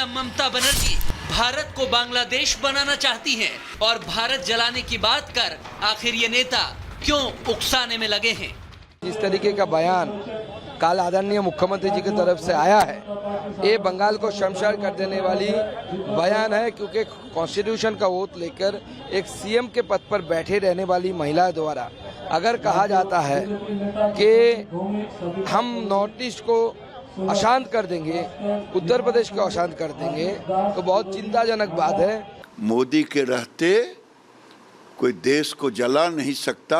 क्या ममता बनर्जी भारत को बांग्लादेश बनाना चाहती हैं? और भारत जलाने की बात कर आखिर ये नेता क्यों उकसाने में लगे हैं? इस तरीके का बयान कल आदरणीय मुख्यमंत्री जी की तरफ से आया है, ये बंगाल को शर्मसार कर देने वाली बयान है, क्योंकि कॉन्स्टिट्यूशन का वोट लेकर एक सीएम के पद पर बैठे रहने वाली महिला द्वारा अगर कहा जाता है कि हम नॉर्थ ईस्ट को अशांत कर देंगे, उत्तर प्रदेश को अशांत कर देंगे, तो बहुत चिंताजनक बात है। मोदी के रहते कोई देश को जला नहीं सकता,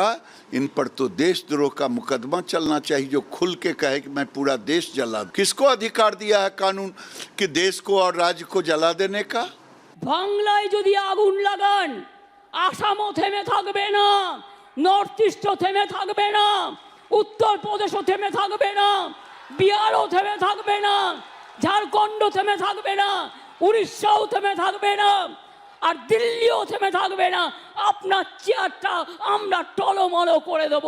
इन पर तो देशद्रोह का मुकदमा चलना चाहिए। जो खुल के कहे कि मैं पूरा देश जला, किसको अधिकार दिया है कानून कि देश को और राज्य को जला देने का? बांग्लाয় যদি আগুন লাগান, আসামও থেমে থাকবে না, নর্থ ইস্টও থেমে থাকবে না, উত্তর প্রদেশও থেমে থাকবে না, বিহারও থেমে থাকবে না, ঝাড়খণ্ডও থেমে থাকবে না, উড়িষ্যাও থেমে থাকবে না, আর দিল্লিও থেমে থাকবে না। আপনার চেয়ারটা আমরা টলমলো করে দেব।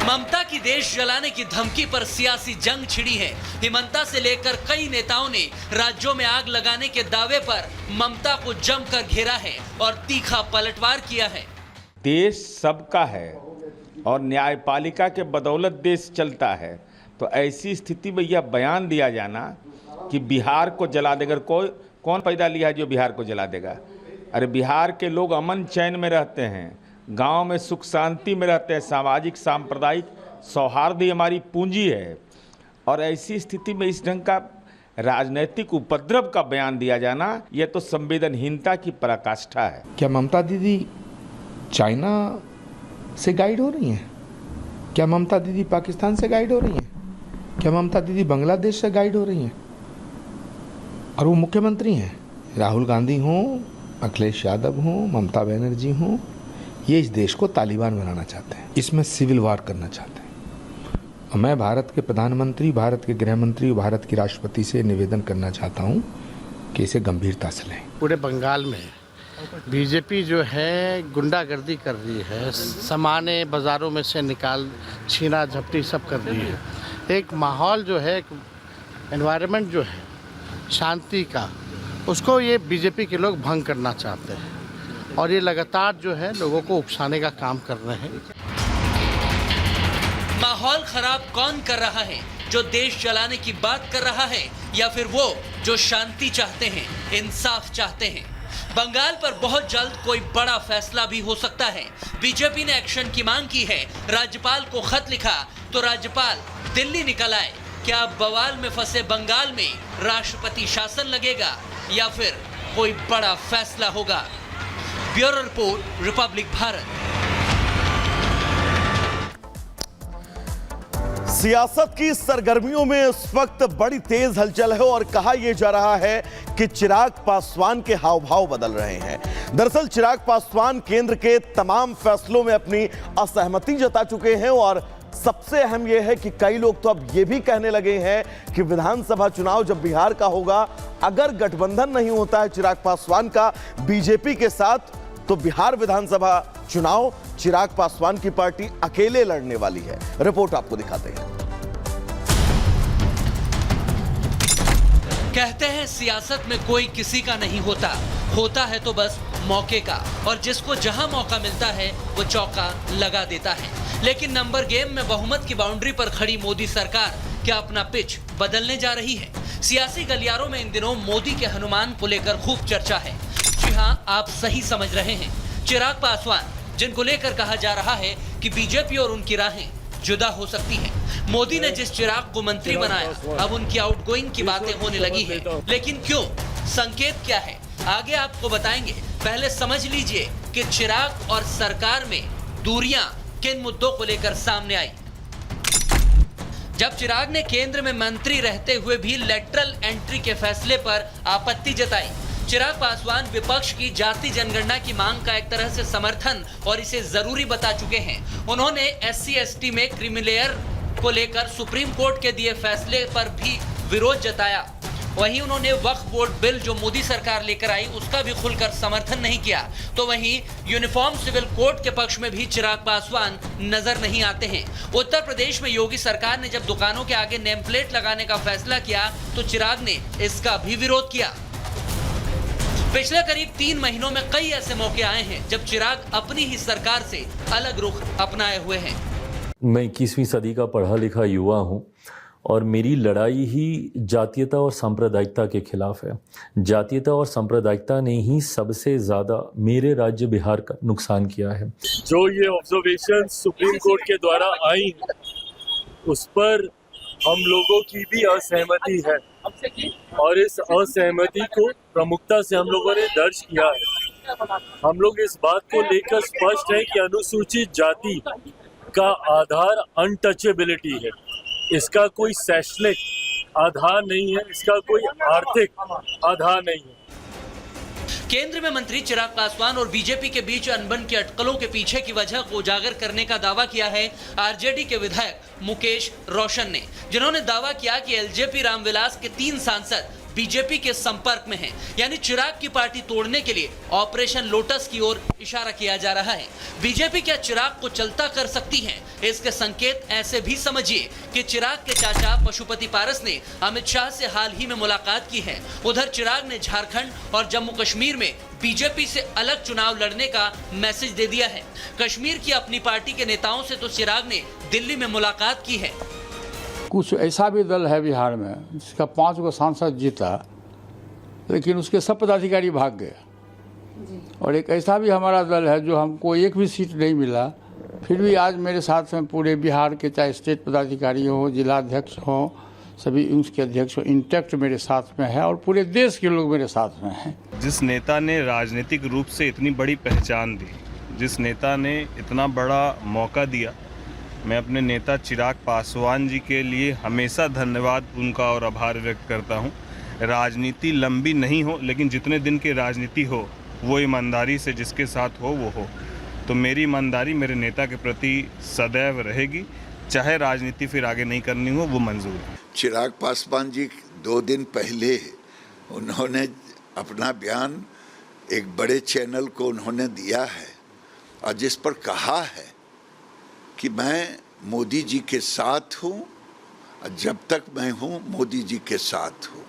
ममता की देश जलाने की धमकी पर सियासी जंग छिड़ी है। हिमंता से लेकर कई नेताओं ने राज्यों में आग लगाने के दावे पर ममता को जमकर घेरा है और तीखा पलटवार किया है। देश सबका है और न्यायपालिका के बदौलत देश चलता है, तो ऐसी स्थिति में यह बयान दिया जाना कि बिहार को जला देगा, कौन पैदा लिया है जो बिहार को जला देगा? अरे बिहार के लोग अमन चैन में रहते हैं, गांव में सुख शांति में रहते हैं, सामाजिक सांप्रदायिक सौहार्द ही हमारी पूंजी है, और ऐसी स्थिति में इस ढंग का राजनीतिक उपद्रव का बयान दिया जाना यह तो संवेदनहीनता की पराकाष्ठा है। क्या ममता दीदी चाइना से गाइड हो रही हैं? क्या ममता दीदी पाकिस्तान से गाइड हो रही हैं? क्या ममता दीदी बांग्लादेश से गाइड हो रही हैं? और वो मुख्यमंत्री हैं, राहुल गांधी हों, अखिलेश यादव हों, ममता बनर्जी हों, ये इस देश को तालिबान बनाना चाहते हैं, इसमें सिविल वार करना चाहते हैं। और मैं भारत के प्रधानमंत्री, भारत के गृह मंत्री, भारत की राष्ट्रपति से निवेदन करना चाहता हूँ कि इसे गंभीरता से लें। पूरे बंगाल में बीजेपी जो है गुंडागर्दी कर रही है, सामान बाज़ारों में से निकाल छीना झपटी सब कर रही है। एक माहौल जो है, एनवायरनमेंट जो है शांति का, उसको ये बीजेपी के लोग भंग करना चाहते हैं, और ये लगातार जो है लोगों को उकसाने का काम कर रहे हैं। माहौल खराब कौन कर रहा है? जो देश जलाने की बात कर रहा है, या फिर वो जो शांति चाहते हैं, इंसाफ चाहते हैं? बंगाल पर बहुत जल्द कोई बड़ा फैसला भी हो सकता है। बीजेपी ने एक्शन की मांग की है, राज्यपाल को खत लिखा, तो राज्यपाल दिल्ली निकल आए। क्या अब बवाल में फंसे बंगाल में राष्ट्रपति शासन लगेगा, या फिर कोई बड़ा फैसला होगा? Bureau report, Republic Bharat. सियासत की सरगर्मियों में इस वक्त बड़ी तेज हलचल है और कहा यह जा रहा है कि चिराग पासवान के हाव भाव बदल रहे हैं। दरअसल चिराग पासवान केंद्र के तमाम फैसलों में अपनी असहमति जता चुके हैं, और सबसे अहम यह है कि कई लोग तो अब यह भी कहने लगे हैं कि विधानसभा चुनाव जब बिहार का होगा, अगर गठबंधन नहीं होता है चिराग पासवान का बीजेपी के साथ, तो बिहार विधानसभा चुनाव चिराग पासवान की पार्टी अकेले लड़ने वाली है। रिपोर्ट आपको दिखाते हैं। कहते हैं सियासत में कोई किसी का नहीं होता, होता है तो बस मौके का, और जिसको जहां मौका मिलता है वो चौका लगा देता है। लेकिन नंबर गेम में बहुमत की बाउंड्री पर खड़ी मोदी सरकार क्या अपना पिच बदलने जा रही है? सियासी गलियारों में इन दिनों मोदी के हनुमान को लेकर खूब चर्चा है। जी हाँ, आप सही समझ रहे हैं। चिराग पासवान, जिनको लेकर कहा जा रहा है कि बीजेपी और उनकी राहें जुदा हो सकती हैं। मोदी ने जिस चिराग को मंत्री बनाया, अब उनकी आउटगोइंग की बातें होने लगी है। लेकिन क्यों? संकेत क्या है? आगे आपको बताएंगे। पहले समझ लीजिए कि चिराग और सरकार में दूरियां किन मुद्दों को लेकर सामने आई। जब चिराग ने केंद्र में मंत्री रहते हुए भी लेटरल एंट्री के फैसले पर आपत्ति जताई, चिराग पासवान विपक्ष की जाति जनगणना की मांग का एक तरह से समर्थन और इसे जरूरी बता चुके हैं। उन्होंने SC/ST में क्रीमी लेयर को लेकर सुप्रीम कोर्ट के दिए फैसले पर भी विरोध जताया। वहीं उन्होंने वक्फ बोर्ड बिल जो मोदी सरकार लेकर आई उसका भी खुलकर समर्थन नहीं किया। तो वहीं यूनिफॉर्म सिविल कोड के पक्ष में भी चिराग पासवान नजर नहीं आते हैं। उत्तर प्रदेश में योगी सरकार ने जब दुकानों के आगे नेम प्लेट लगाने का फैसला किया तो चिराग ने इसका भी विरोध किया। पिछले करीब 3 महीनों में कई ऐसे मौके आए हैं जब चिराग अपनी ही सरकार से अलग रुख अपनाए हुए हैं। मैं 21वीं सदी का पढ़ा लिखा युवा हूं और मेरी लड़ाई ही जातीयता और सांप्रदायिकता के खिलाफ है। जातीयता और सांप्रदायिकता ने ही सबसे ज़्यादा मेरे राज्य बिहार का नुकसान किया है। जो ये ऑब्जर्वेशन सुप्रीम कोर्ट के द्वारा आई उस पर हम लोगों की भी असहमति है और इस असहमति को प्रमुखता से हम लोगों ने दर्ज किया है। हम लोग इस बात को लेकर स्पष्ट है कि अनुसूचित जाति का आधार अनटचेबिलिटी है। इसका कोई शैक्षणिक आधार नहीं है, इसका कोई आर्थिक आधार नहीं है। केंद्र में मंत्री चिराग पासवान और बीजेपी के बीच अनबन की अटकलों के पीछे की वजह को उजागर करने का दावा किया है आरजेडी के विधायक मुकेश रोशन ने, जिन्होंने दावा किया कि एलजेपी रामविलास के 3 सांसद बीजेपी के संपर्क में हैं, यानी चिराग की पार्टी तोड़ने के लिए ऑपरेशन लोटस की ओर इशारा किया जा रहा है। बीजेपी क्या चिराग को चलता कर सकती है? इसके संकेत ऐसे भी समझिए कि चिराग के चाचा पशुपति पारस ने अमित शाह से हाल ही में मुलाकात की है। उधर चिराग ने झारखंड और जम्मू कश्मीर में बीजेपी से अलग चुनाव लड़ने का मैसेज दे दिया है। कश्मीर की अपनी पार्टी के नेताओं से तो चिराग ने दिल्ली में मुलाकात की है। कुछ ऐसा भी दल है बिहार में जिसका 5 गो सांसद जीता लेकिन उसके सब पदाधिकारी भाग गए, और एक ऐसा भी हमारा दल है जो हमको एक भी सीट नहीं मिला, फिर भी आज मेरे साथ में पूरे बिहार के चाहे स्टेट पदाधिकारी हो, जिला अध्यक्ष हो, सभी उसके अध्यक्ष हो, इंटैक्ट मेरे साथ में है और पूरे देश के लोग मेरे साथ में हैं। जिस नेता ने राजनीतिक रूप से इतनी बड़ी पहचान दी, जिस नेता ने इतना बड़ा मौका दिया, मैं अपने नेता चिराग पासवान जी के लिए हमेशा धन्यवाद उनका और आभार व्यक्त करता हूं। राजनीति लंबी नहीं हो लेकिन जितने दिन की राजनीति हो वो ईमानदारी से जिसके साथ हो वो हो, तो मेरी ईमानदारी मेरे नेता के प्रति सदैव रहेगी, चाहे राजनीति फिर आगे नहीं करनी हो वो मंजूर है। चिराग पासवान जी 2 दिन पहले उन्होंने अपना बयान एक बड़े चैनल को उन्होंने दिया है और जिस पर कहा है कि मैं मोदी जी के साथ हूं और जब तक मैं हूं मोदी जी के साथ हूं।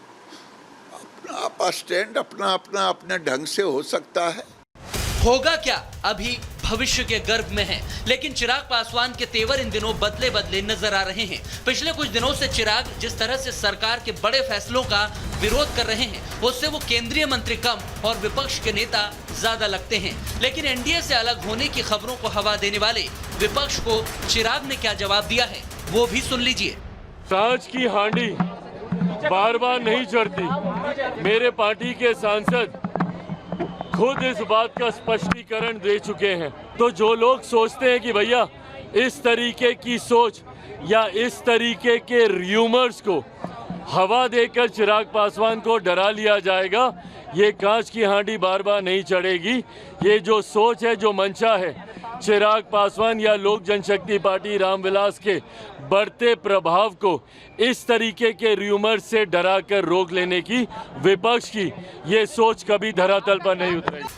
अपना स्टैंड अपने ढंग से हो सकता है। होगा क्या अभी भविष्य के गर्भ में है, लेकिन चिराग पासवान के तेवर इन दिनों बदले बदले नजर आ रहे हैं। पिछले कुछ दिनों से चिराग जिस तरह से सरकार के बड़े फैसलों का विरोध कर रहे हैं उससे वो केंद्रीय मंत्री कम और विपक्ष के नेता ज्यादा लगते हैं। लेकिन एनडीए से अलग होने की खबरों को हवा देने वाले विपक्ष को चिराग ने क्या जवाब दिया है वो भी सुन लीजिए। सांच की हांडी बार बार नहीं चढ़ती। मेरे पार्टी के सांसद खुद इस बात का स्पष्टीकरण दे चुके हैं। तो जो लोग सोचते हैं कि भैया इस तरीके की सोच या इस तरीके के र्यूमर्स को हवा देकर चिराग पासवान को डरा लिया जाएगा, ये कांच की हांडी बार बार नहीं चढ़ेगी। ये जो सोच है, जो मंशा है चिराग पासवान या लोक जनशक्ति पार्टी रामविलास के बढ़ते प्रभाव को इस तरीके के र्यूमर से डरा कर रोक लेने की विपक्ष की ये सोच कभी धरातल पर नहीं उतरेगी।